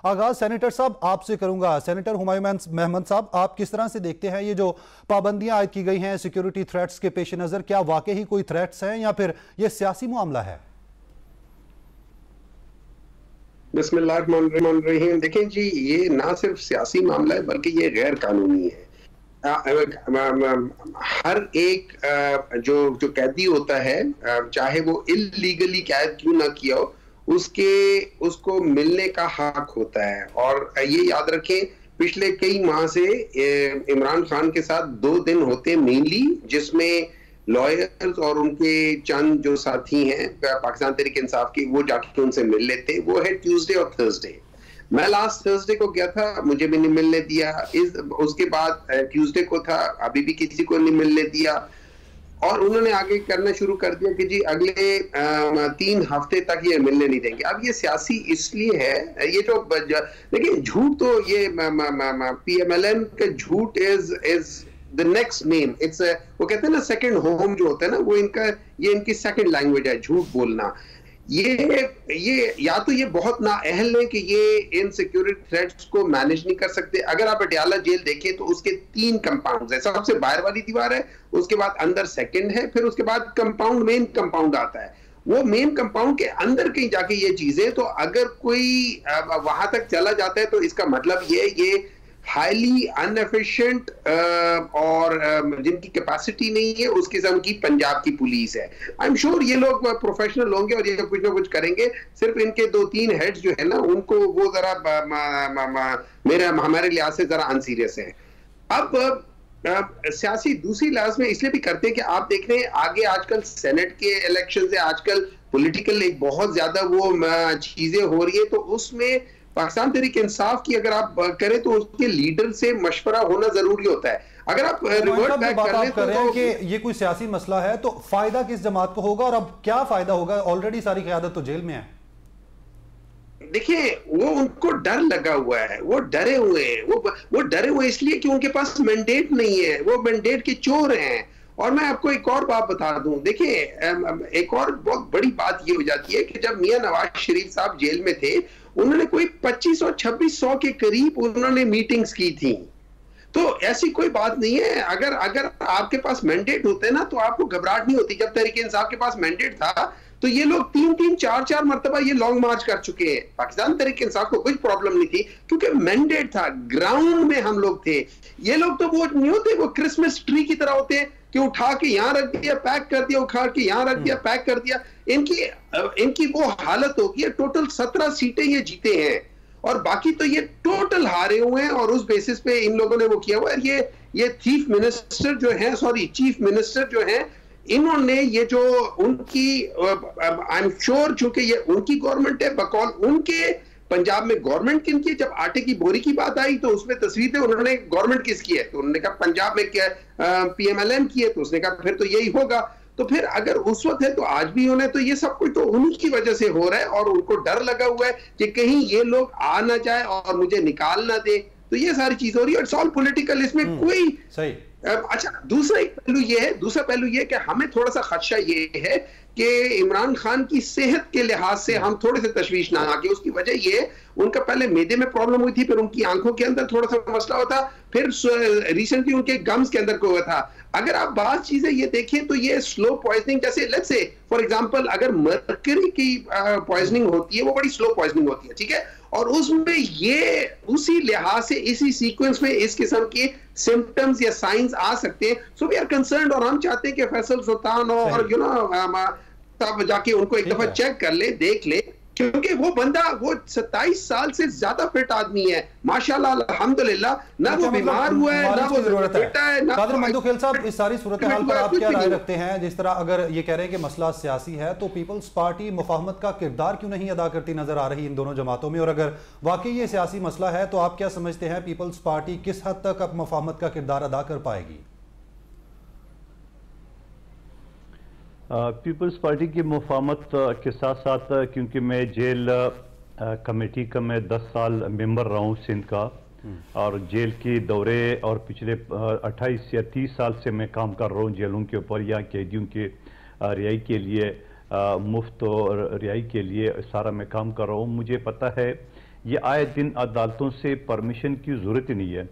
آغاز سینیٹر صاحب آپ سے کروں گا. سینیٹر ہمایوں محمد صاحب، آپ کس طرح سے دیکھتے ہیں یہ جو پابندیاں عائد کی گئی ہیں سیکیورٹی تھریٹس کے پیش نظر؟ کیا واقعی کوئی تھریٹس ہیں یا پھر یہ سیاسی معاملہ ہے؟ بسم اللہ الرحمن الرحیم. دیکھیں جی، یہ نہ صرف سیاسی معاملہ ہے بلکہ یہ غیر قانونی ہے. ہر ایک جو قیدی ہوتا ہے، چاہے وہ اللیگلی قید کیوں نہ کیا ہو، اس کو ملنے کا حق ہوتا ہے. اور یہ یاد رکھیں، پچھلے کئی ماہ سے عمران خان کے ساتھ 2 دن ہوتے ہیں مینلی، جس میں لائرز اور ان کے چند جو ساتھی ہیں پاکستان تحریک انصاف کی، وہ جا کے ان سے مل لیتے. وہ ہے ٹیوزڈے اور تھرسڈے. میں لاسٹ تھرسڈے کو گیا تھا، مجھے بھی نہیں ملنے دیا. اس کے بعد ٹیوزڈے کو تھا، ابھی بھی کسی کو نہیں ملنے دیا. اور انہوں نے آگے کرنا شروع کر دیا کہ جی اگلے 3 ہفتے تک یہ ملنے نہیں دیں گے. اب یہ سیاسی اس لیے ہے، یہ جو دیکھیں جھوٹ تو یہ پی ایم ایل این کا جھوٹ از the next name. وہ کہتے ہیں نا سیکنڈ ہوم جو ہوتا ہے نا، وہ یہ ان کی سیکنڈ لینگویج ہے، جھوٹ بولنا. یہ یا تو یہ بہت نااہل ہے کہ یہ ان سیکیورٹی تھریٹس کو مینج نہیں کر سکتے. اگر آپ پٹیالہ جیل دیکھیں تو اس کے 3 کمپاؤنڈز ہیں. سب سے باہر والی دیوار ہے، اس کے بعد اندر سیکنڈ ہے، پھر اس کے بعد مین کمپاؤنڈ آتا ہے. وہ مین کمپاؤنڈ کے اندر کہیں جا کے یہ چیزیں، تو اگر کوئی وہاں تک چلا جاتا ہے تو اس کا مطلب یہ ہائیلی ان ایفیشینٹ اور جن کی کیپیسٹی نہیں ہے اس قسم کی پنجاب کی پولیس ہے. آئی ایم شیور یہ لوگ پروفیشنل ہوں گے اور یہ کچھ نہ کچھ کریں گے. صرف ان کے 2-3 ہیڈز جو ہے نا، ان کو وہ ذرا ہمارے لحاظ سے ذرا ان سیریس ہیں. اب سیاسی دوسری لحاظ میں اس لیے بھی کرتے ہیں کہ آپ دیکھ رہے ہیں آگے آج کل سینٹ کے الیکشن سے آج کل پولیٹیکل ایک بہت زیادہ وہ چیزیں ہو رہی ہے. تو اس میں پاکستان تحریک انصاف کی اگر آپ کریں تو اس کے لیڈر سے مشورہ ہونا ضروری ہوتا ہے. اگر آپ ریورٹ بیک کر رہے ہیں کہ یہ کوئی سیاسی مسئلہ ہے تو فائدہ کس جماعت کو ہوگا، اور اب کیا فائدہ ہوگا؟ آلریڈی ساری قیادت تو جیل میں ہے. دیکھیں وہ ان کو ڈر لگا ہوا ہے، وہ ڈرے ہوئے ہیں. وہ ڈرے ہوئے اس لیے کہ ان کے پاس مینڈیٹ نہیں ہے، وہ مینڈیٹ کے چور ہیں. اور میں آپ کو ایک اور بات بتا دوں، دیکھیں ایک اور بہت بڑی بات یہ ہو جاتی ہے کہ جب میاں نواز شریف صاحب جیل میں تھے، انہوں نے کوئی 2500-2600 کے قریب انہوں نے میٹنگز کی تھیں. تو ایسی کوئی بات نہیں ہے. اگر آپ کے پاس مینڈیٹ ہوتے ہیں نا تو آپ کو گھبراہٹ نہیں ہوتی. جب تحریک انصاف کے پاس مینڈیٹ تھا تو یہ لوگ 3-4 مرتبہ یہ لانگ مارچ کر چکے ہیں. پاکستان تحریک انصاف کو کوئی پرابلم نہیں تھی کیونکہ مینڈیٹ تھا، گراؤنڈ میں ہم لوگ تھے. یہ لوگ تو وہ نہیں ہوتے، وہ کرسمس ٹری کی طرح ہوتے ہیں کہ اٹھا کے یہاں رکھ دیا پیک کر دیا، اٹھا کے یہاں رکھ دیا پیک کر دیا. ان کی وہ حالت ہوگی ہے. ٹوٹل 17 سیٹیں یہ جیتے ہیں اور باقی تو یہ ٹوٹل ہارے ہوئے ہیں. اور اس بیسس پہ ان لوگوں نے وہ کیا ہوا ہے. یہ چیف منسٹر جو ہیں انہوں نے یہ جو ان کی آئی ایم شیور، چونکہ یہ ان کی گورنمنٹ ہے، بقول ان کے پنجاب میں گورنمنٹ کن کی. جب آٹے کی بوری کی بات آئی تو اس میں تصویر تھے، انہوں نے گورنمنٹ کس کی ہے تو انہوں نے کہا پنجاب میں کیا پی ایم ایل این کی ہے. تو اس نے کہا پھر تو یہی ہوگا. تو پھر اگر اس وقت ہے تو آج بھی ہونا ہے. تو یہ سب کچھ تو انہی کی وجہ سے ہو رہا ہے اور ان کو ڈر لگا ہوا ہے کہ کہیں یہ لوگ آ نہ جائے اور مجھے نکال نہ دے. تو یہ ساری چیز ہو رہی ہے. اٹس آل پولیٹیکل، اس میں کوئی صحیح. اچھا دوسرا پہلو یہ ہے کہ ہمیں تھوڑا سا خدشہ یہ ہے کہ عمران خان کی صحت کے لحاظ سے ہم تھوڑے سے تشویش نہ آ کے. اس کی وجہ یہ ان کا پہلے میدے میں پرابلم ہوئی تھی، پھر ان کی آنکھوں کے اندر تھوڑا سا مسئلہ ہوتا، پھر ریسنٹلی ان کے گمز کے اندر کو ہوا تھا. اگر آپ بعض چیزیں یہ دیکھیں تو یہ سلو پوائزننگ، جیسے لیٹس سے فار ایگزامپل اگر مرکری کی پوائزننگ ہوتی ہے وہ بڑی سلو پوائزننگ ہوتی ہے، ٹھیک ہے، اور اس میں یہ اسی لحاظ سے اسی سیکوینس میں اس قسم کی سمپٹمز یا سائنز آ سکتے ہیں. سو وی آر کنسرنڈ اور ہم چاہتے ہیں کہ فیصل سلطان اور تب جا کے ان کو ایک دفعہ چیک کر لے، دیکھ لے، کیونکہ وہ بندہ وہ 27 سال سے زیادہ فٹ آدمی ہے ماشاءاللہ الحمدللہ. نہ وہ بیمار ہوا ہے، نہ وہ بیٹا ہے. قادر ممدوح خیل صاحب، اس ساری صورتحال پر آپ کیا رائے رکھتے ہیں؟ جس طرح اگر یہ کہہ رہے ہیں کہ مسئلہ سیاسی ہے تو پیپلز پارٹی مفاہمت کا کردار کیوں نہیں ادا کرتی نظر آ رہی ان دونوں جماعتوں میں؟ اور اگر واقعی یہ سیاسی مسئلہ ہے تو آپ کیا سمجھتے ہیں پیپلز پارٹی کس حد تک اب مفاہمت کا کردار ادا کر پائے گی؟ پیپلز پارٹی کی مفاہمت کے ساتھ ساتھ، کیونکہ میں جیل کمیٹی کا میں 10 سال ممبر رہا ہوں سندھ کا، اور جیل کی دورے اور پچھلے 28 یا 30 سال سے میں کام کر رہا ہوں جیلوں کے اوپر یا قیدیوں کے رہائی کے لیے، مفت رہائی کے لیے سارا میں کام کر رہا ہوں. مجھے پتہ ہے یہ آئے دن عدالتوں سے پرمیشن کی ضرورت ہی نہیں ہے.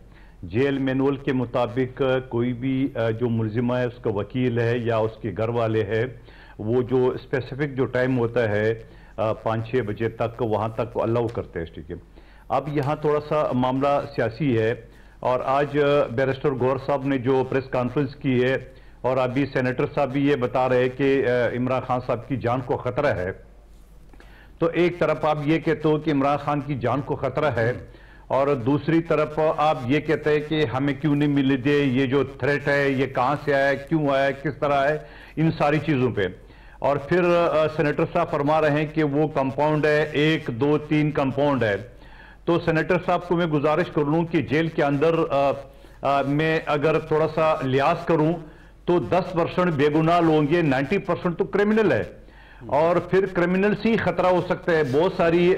جیل مینول کے مطابق کوئی بھی جو ملزمہ ہے، اس کا وکیل ہے یا اس کے گھر والے ہے، وہ جو اسپیسیفک جو ٹائم ہوتا ہے 5-6 بجے تک وہاں تک الاؤ کرتے ہیں. ٹھیک ہے. اب یہاں تھوڑا سا معاملہ سیاسی ہے، اور آج بیرسٹر گور صاحب نے جو پریس کانفرنس کی ہے، اور ابھی سینیٹر صاحب بھی یہ بتا رہے کہ عمران خان صاحب کی جان کو خطرہ ہے. تو ایک طرف آپ یہ کہتے ہو کہ عمران خان کی جان کو خطرہ ہے، اور دوسری طرف آپ یہ کہتے ہیں کہ ہمیں کیوں نہیں ملنے دے، یہ جو تھریٹ ہے یہ کہاں سے آیا ہے، کیوں آیا ہے، کس طرح ہے، ان ساری چیزوں پہ. اور پھر سینیٹر صاحب فرما رہے ہیں کہ وہ کمپاؤنڈ ہے، 1 2 3 کمپاؤنڈ ہے. تو سینیٹر صاحب کو میں گزارش کر لوں کہ جیل کے اندر میں اگر تھوڑا سا لحاظ کروں تو 10% بے گناہ لوگ ہیں، 90% تو کرمنل ہے، اور پھر کرمنل سے ہی خطرہ ہو سکتا ہے. بہت ساری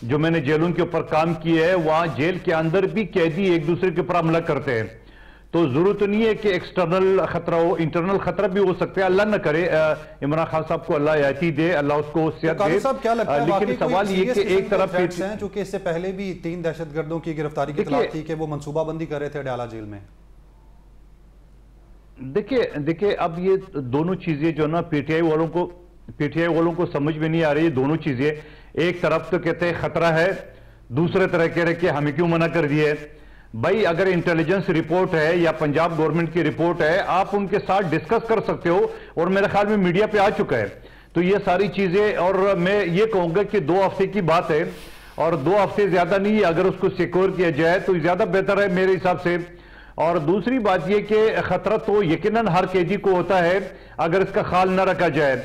جو میں نے جیلوں کے اوپر کام کیا ہے، وہاں جیل کے اندر بھی قیدی ایک دوسرے کے اوپر حملہ کرتے ہیں. تو ضرورت نہیں ہے کہ ایکسٹرنل خطرہ ہو، انٹرنل خطرہ بھی ہو سکتا ہے. اللہ نہ کرے، عمران خان صاحب کو اللہ حیاتی دے، اللہ اس کو صحت دے. لیکن سوال یہ کہ ایک طرف ہیں، چونکہ اس سے پہلے بھی 3 دہشت گردوں کی گرفتاری کی اطلاع تھی کہ وہ منصوبہ بندی کر رہے تھے ڈیالہ جیل میں. دیکھیں اب یہ دونوں چیزیں جو نا پی ٹی آئی والوں کو سمجھ میں نہیں آ رہی. دونوں چیزیں، ایک طرف تو کہتے ہیں خطرہ ہے، دوسرے طرح کہہ رہے کہ ہمیں کیوں منع کر دیے. بھائی اگر انٹیلیجنس رپورٹ ہے یا پنجاب گورنمنٹ کی رپورٹ ہے، آپ ان کے ساتھ ڈسکس کر سکتے ہو، اور میرے خیال میں میڈیا پہ آ چکا ہے. تو یہ ساری چیزیں، اور میں یہ کہوں گا کہ 2 ہفتے کی بات ہے، اور 2 ہفتے زیادہ نہیں ہے. اگر اس کو سیکور کیا جائے تو زیادہ بہتر ہے میرے حساب سے. اور دوسری بات یہ کہ خطرہ تو یقیناً ہر قیدی کو ہوتا ہے اگر اس کا خیال نہ رکھا جائے،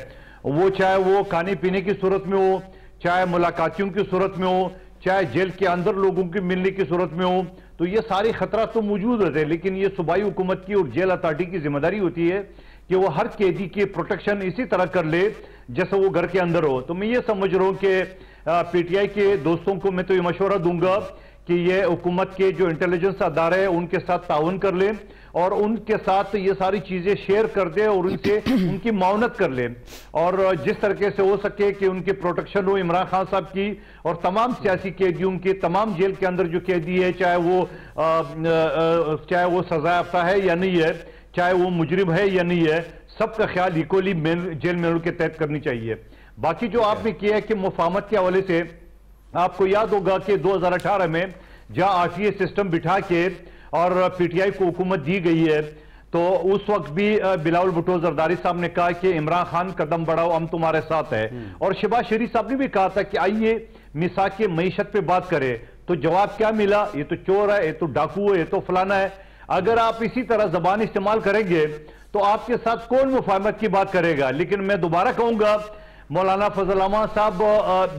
وہ چاہے وہ کھانے پینے کی صورت میں ہو، چاہے ملاقاتیوں کی صورت میں ہو، چاہے جیل کے اندر لوگوں کی ملنے کی صورت میں ہو. تو یہ ساری خطرات تو موجود ہوتے ہیں، لیکن یہ صوبائی حکومت کی اور جیل اتھارٹی کی ذمہ داری ہوتی ہے کہ وہ ہر قیدی کی پروٹیکشن اسی طرح کر لے جیسے وہ گھر کے اندر ہو. تو میں یہ سمجھ رہا ہوں کہ پی ٹی آئی کے دوستوں کو میں تو یہ مشورہ دوں گا کہ یہ حکومت کے جو انٹیلیجنس ادارے ہیں ان کے ساتھ تعاون کر لیں، اور ان کے ساتھ یہ ساری چیزیں شیئر کر دیں، اور ان سے ان کی معاونت کر لیں، اور جس طریقے سے ہو سکے کہ ان کی پروٹیکشن ہو عمران خان صاحب کی اور تمام سیاسی قیدیوں کی. تمام جیل کے اندر جو قیدی ہے، چاہے وہ سزا یافتہ ہے یا نہیں ہے، چاہے وہ مجرم ہے یا نہیں ہے، سب کا خیال ایکولی جیل مینول کے تحت کرنی چاہیے. باقی جو آپ نے کیا ہے کہ مفاہمت کے حوالے سے، آپ کو یاد ہوگا کہ 2018 میں جہاں RTA سسٹم بٹھا کے اور پی ٹی آئی کو حکومت دی گئی ہے، تو اس وقت بھی بلاول بھٹو زرداری صاحب نے کہا کہ عمران خان قدم بڑھاؤ، ہم تمہارے ساتھ ہیں. اور شہباز شریف صاحب نے بھی کہا تھا کہ آئیے مساق معیشت پہ بات کرے. تو جواب کیا ملا؟ یہ تو چور ہے، یہ تو ڈاکو ہے، یہ تو فلانا ہے. اگر آپ اسی طرح زبان استعمال کریں گے تو آپ کے ساتھ کون مفاہمت کی بات کرے گا؟ لیکن میں دوبارہ کہوں گا، مولانا فضل الرحمان صاحب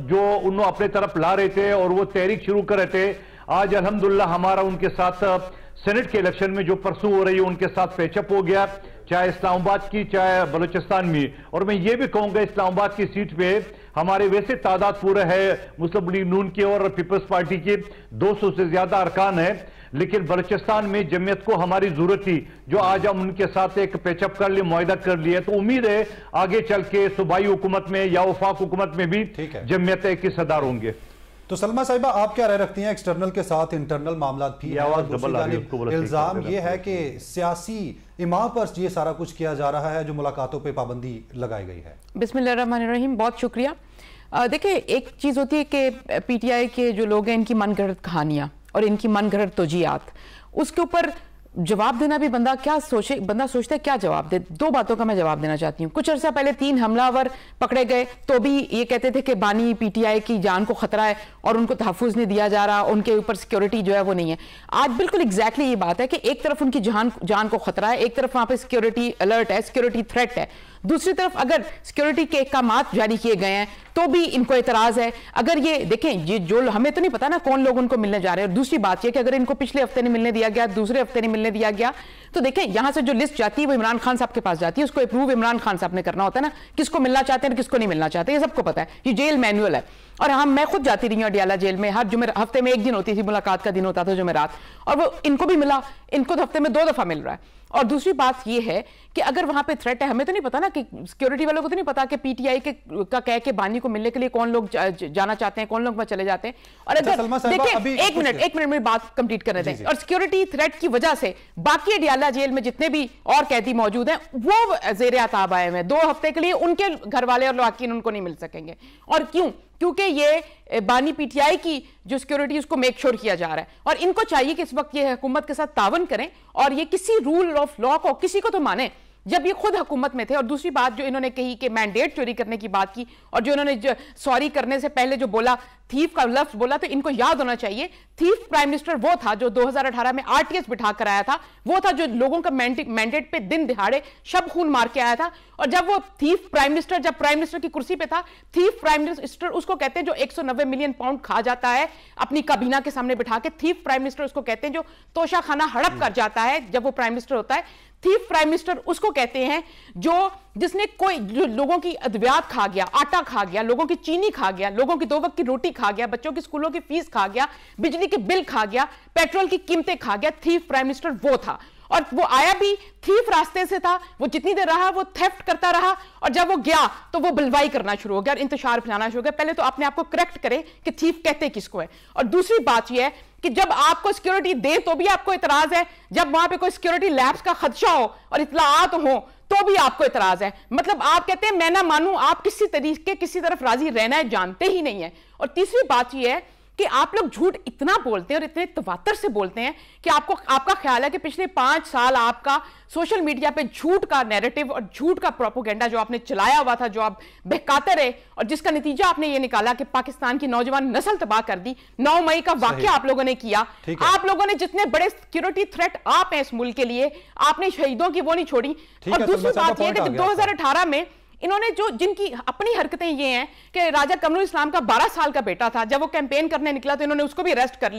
جو انہوں اپنے طرف لا رہے تھے اور وہ تحریک شروع کر رہے تھے، آج الحمدللہ ہمارا ان کے ساتھ سینٹ کے الیکشن میں جو پرسو ہو رہی ہے ان کے ساتھ پیچ اپ ہو گیا، چاہے اسلام آباد کی چاہے بلوچستان میں. اور میں یہ بھی کہوں گا اسلام آباد کی سیٹ پہ ہمارے ویسے تعداد پورا ہے مسلم لیگ نون کے اور پیپلز پارٹی کے 200 سے زیادہ ارکان ہیں، لیکن بلوچستان میں جمعیت کو ہماری ضرورت تھی، جو آج ہم ان کے ساتھ ایک پیچ اپ کر لئے، معاہدہ کر لیا. تو امید ہے آگے چل کے صوبائی حکومت میں یا وفاق حکومت میں بھی جمعیت ایک حصہ دار ہوں گے. تو سلمہ صاحبہ آپ کیا رائے رکھتی ہیں ایکسٹرنل کے ساتھ انٹرنل معاملات بھی ہیں؟ الزام یہ ہے کہ سیاسی امام پر یہ سارا کچھ کیا جا رہا ہے جو ملاقاتوں پہ پابندی لگائی گئی ہے. بسم اللہ الرحمن الرحیم. بہت شکریہ. دیکھیں ایک چیز ہوتی ہے کہ پی ٹی آئی کے جو لوگ ہیں ان کی من گھڑت کہانیاں اور ان کی من گھڑت توجیہات، اس کے اوپر جواب دینا بھی بندہ سوچتا ہے کیا جواب دے. 2 باتوں کا میں جواب دینا چاہتی ہوں. کچھ عرصہ پہلے 3 حملہ آور پکڑے گئے تو بھی یہ کہتے تھے کہ بانی پی ٹی آئی کی جان کو خطرہ ہے اور ان کو تحفظ نہیں دیا جا رہا، ان کے اوپر سیکیورٹی جو ہے وہ نہیں ہے. آج بالکل ایگزیکٹلی یہ بات ہے کہ ایک طرف ان کی جان کو خطرہ ہے، ایک طرف وہاں پہ سیکیورٹی الرٹ ہے، سیکیورٹی تھریٹ ہے. دوسری طرف اگر سیکیورٹی کے احکامات جاری کیے گئے ہیں تو بھی ان کو اعتراض ہے. اگر یہ دیکھیں یہ جو ہمیں تو نہیں پتا نا کون لوگ ان کو ملنے جا رہے ہیں. اور دوسری بات یہ کہ اگر ان کو پچھلے ہفتے نہیں ملنے دیا گیا، دوسرے ہفتے نہیں ملنے دیا گیا، تو دیکھیں یہاں سے جو لسٹ جاتی ہے وہ عمران خان صاحب کے پاس جاتی ہے، اس کو اپروو عمران خان صاحب نے کرنا ہوتا ہے نا، کس کو ملنا چاہتے ہیں اور کس کو نہیں ملنا چاہتے، یہ سب کو پتا ہے. یہ جیل مینول ہے. اور میں خود جاتی رہی ہوں اڈیالہ جیل میں, ہر ہفتے میں 1 دن ہوتی تھی, ملاقات کا دن ہوتا تھا جمعرات, اور وہ ان کو بھی ملا, ان کو ہفتے میں 2 دفعہ مل رہا ہے. اور دوسری بات یہ ہے کہ اگر وہاں پہ تھریٹ ہے, ہمیں تو نہیں پتا نا, کہ سیکیورٹی والوں کو تو نہیں پتا کہ پی ٹی آئی کا کہہ کے بانی کو ملنے کے لیے کون لوگ جانا چاہتے ہیں, کون لوگ وہاں چلے جاتے ہیں. اور اگر دیکھیں, ایک منٹ میں بات کمپلیٹ کرنے دیں. اور سیکیورٹی تھریٹ کی وجہ سے باقی اڈیالہ جیل میں جتنے بھی اور قیدی موجود ہیں وہ زیر عتاب آئے ہوئے ہیں 2 ہفتے کے لیے, ان کے گھر والے اور لواحقین ان کو نہیں مل سکیں گے. اور کیوں؟ کیونکہ یہ بانی پی ٹی آئی کی جو سیکیورٹی اس کو میک شور کیا جا رہا ہے, اور ان کو چاہیے کہ اس وقت یہ حکومت کے ساتھ تعاون کریں اور یہ کسی رول آف لا کو کسی کو تو مانیں جب یہ خود حکومت میں تھے. اور دوسری بات جو انہوں نے کہی کہ مینڈیٹ چوری کرنے کی بات کی, اور جو انہوں نے سوری کرنے سے پہلے جو بولا, تھیف کا لفظ بولا, تو ان کو یاد ہونا چاہیے تھیف پرائم منسٹر وہ تھا جو 2018 میں آر ٹی ایس بٹھا کر آیا تھا, وہ تھا جو لوگوں کا مینڈیٹ پہ دن دہاڑے شب خون مار کے آیا تھا. اور جب وہ تھیف پرائم منسٹر, جب پرائم منسٹر کی کرسی پہ تھا, تھیف پرائم منسٹر اس کو کہتے ہیں جو 190 ملین پاؤنڈ کھا جاتا ہے اپنی کابینہ کے سامنے بٹھا کے. تھیف پرائم منسٹر اس کو کہتے ہیں جو توشہ خانہ ہڑپ کر جاتا ہے جب وہ پرائم منسٹر ہوتا ہے. تھیف پرائم منسٹر اس کو کہتے ہیں جس نے جو لوگوں کی ادویات کھا گیا, آٹا کھا گیا, لوگوں کی چینی کھا گیا, لوگوں کی 2 وقت کی روٹی کھا گیا, بچوں کی اسکولوں کی فیس کھا گیا, بجلی کے بل کھا گیا, پیٹرول کی قیمتیں کھا گیا. تھیف پرائم منسٹر وہ تھا, اور وہ آیا بھی تھیف راستے سے تھا. وہ جتنی دیر رہا وہ تھیفٹ کرتا رہا, اور جب وہ گیا تو وہ بلوائی کرنا شروع ہو گیا اور انتشار پھیلانا شروع ہو گیا. پہلے تو اپنے آپ کو کریکٹ کرے کہ تھیف کہتے کس کو ہے. اور دوسری بات یہ ہے کہ جب آپ کو سیکیورٹی دے تو بھی آپ کو اعتراض ہے, جب وہاں پہ کوئی سیکیورٹی لیپس کا خدشہ ہو اور اطلاعات ہوں تو بھی آپ کو اعتراض ہے. مطلب آپ کہتے ہیں میں نہ مانوں, آپ کسی طریقے کسی طرف راضی رہنا ہے جانتے ہی نہیں ہے. اور تیسری بات یہ ہے کہ آپ لوگ جھوٹ اتنا بولتے ہیں اور اتنے تواتر سے بولتے ہیں کہ آپ کا خیال ہے کہ پچھلے 5 سال آپ کا سوشل میڈیا پہ جھوٹ کا نیریٹو اور جھوٹ کا پروپیگنڈا جو آپ نے چلایا ہوا تھا, جو آپ بہکاتے رہے, اور جس کا نتیجہ آپ نے یہ نکالا کہ پاکستان کی نوجوان نسل تباہ کر دی. 9 مئی کا واقعہ آپ لوگوں نے کیا. آپ لوگوں نے جتنے بڑے سیکیورٹی تھریٹ آپ ہیں اس ملک کے لیے, آپ نے شہیدوں کی وہ نہیں چھوڑی. اور دوسری بات یہ کہ 2018 میں انہوں نے جن کی اپنی حرکتیں یہ ہیں کہ راجہ قمر الاسلام کا 12 سال کا بیٹا تھا, جب وہ کیمپین کرنے نکلا تو انہوں نے اس کو بھی اریسٹ کر لیا.